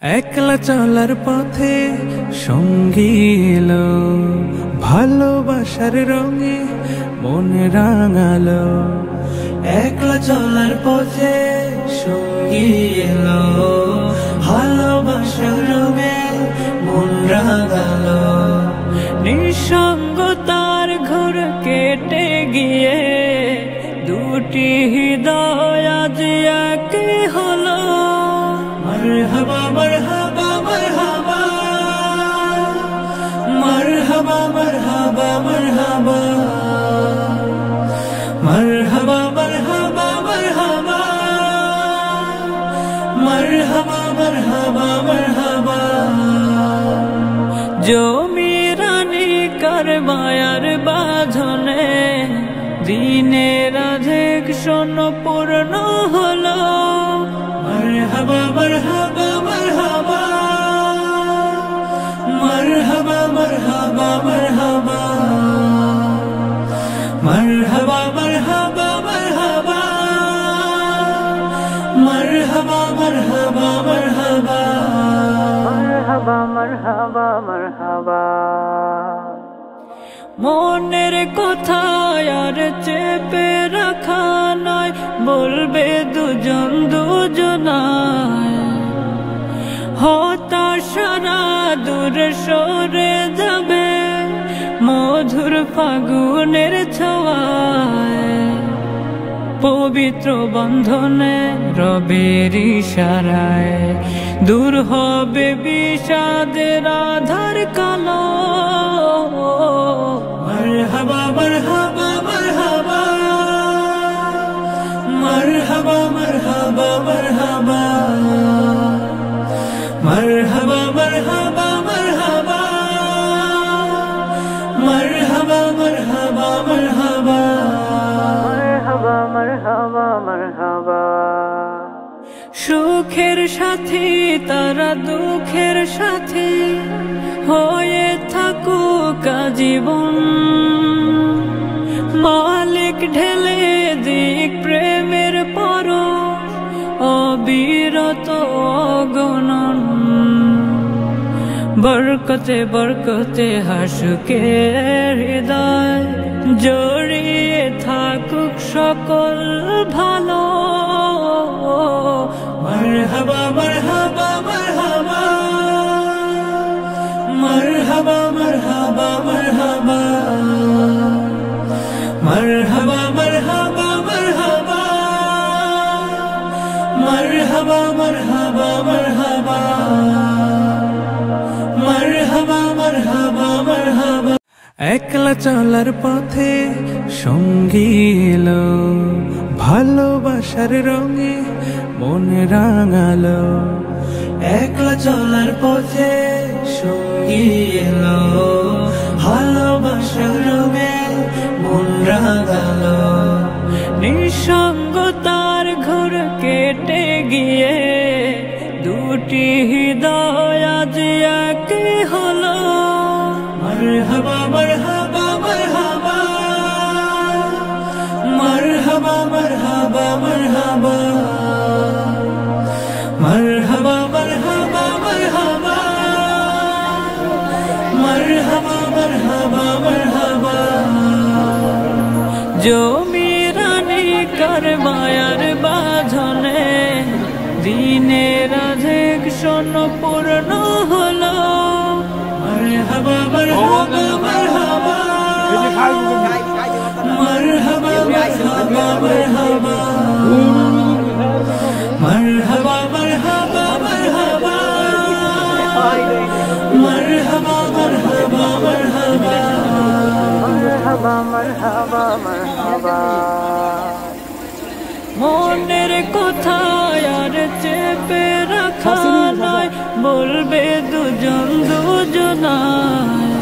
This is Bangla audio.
একলা চলার পথে সঙ্গী এলো, ভালোবাসার রঙে মন রাঙালো। একলা চলার পথে সঙ্গী এলো, ভালোবাসার রঙে মন রাঙালো। নিঃসঙ্গতার ঘোর কেটে গিয়ে দুটি হৃদয় আজ এক হলো। মারহাবা মারহাবা মারহাবা, মারহাবা মারহাবা মারহাবা, মারহাবা মারহাবা মারহাবা, মারহাবা মারহাবা মারহাবা। জমিরানি কার মায়ার বাঁধনে দিনের আধেক শোন পূর্ণ হলো। মারহাবা মারহাবা মারহাবা, মারহাবা মারহাবা মারহাবা, মারহাবা মারহাবা মারহাবা, মারহাবা মারহাবা মারহাবা, মারহাবা মারহাবা মারহাবা। মনের কথা আর চেপে রাখা নয়, বলবে দুজন দুজনায়। হতাশারা দূর সরে যাবে মধুর ফাগুনের ছোঁয়ায়। পবিত্র বন্ধনে রবের ইশারায় দূর হবে বিষাদের আধার কালো। মারহাবা মারহাবা মারহাবা, মারহাবা মারহাবা মারহাবা, মারহাবা মারহাবা মারহাবা, মারহাবা মারহাবা মারহাবা, মারহাবা মারহাবা মারহাবা। সুখের সাথী তারা দুঃখের সাথী হয়ে থাকুক আজীবন। মালিক ঢেলে দিক প্রেমের পরশ অবিরত অগণন। বরকতে বরকতে হাসুকে হৃদয় জড়িয়ে থাকুক সকল ভালো। মারহাবা মারহাবা মারহাবা, মারহাবা মারহাবা মারহাবা, মারহাবা মারহাবা মারহাবা, মারহাবা মারহাবা মারহাবা, মারহাবা মারহাবা মারহাবা। একলা চলার পথে সঙ্গী এলো, ভালোবাসার রঙে মন রাঙালো। একলা চলার পথে সঙ্গী এলো, ভালোবাসার রঙে মন রাঙালো। নিঃসঙ্গতার ঘোর কেটে গিয়ে দুটি হৃদয় আজ এক হলো। মারহাবা মারহাবা মারহাবা, মারহাবা মারহাবা মারহাবা, মারহাবা মারহাবা মারহাবা, মারহাবা মারহাবা মারহাবা। জমিরানি কার মায়ার বাঁধনে দিনের আধেক শোন পূর্ণ হলো। মারহাবা মারহাবা মারহাবা, মারহাবা মারহাবা মারহাবা, মারহাবা মারহাবা মারহাবা, মারহাবা মারহাবা মারহাবা, মারহাবা মারহাবা মারহাবা। মনের কথা আর চেপে রাখা নয়, বলবে দুজন দুজনায়।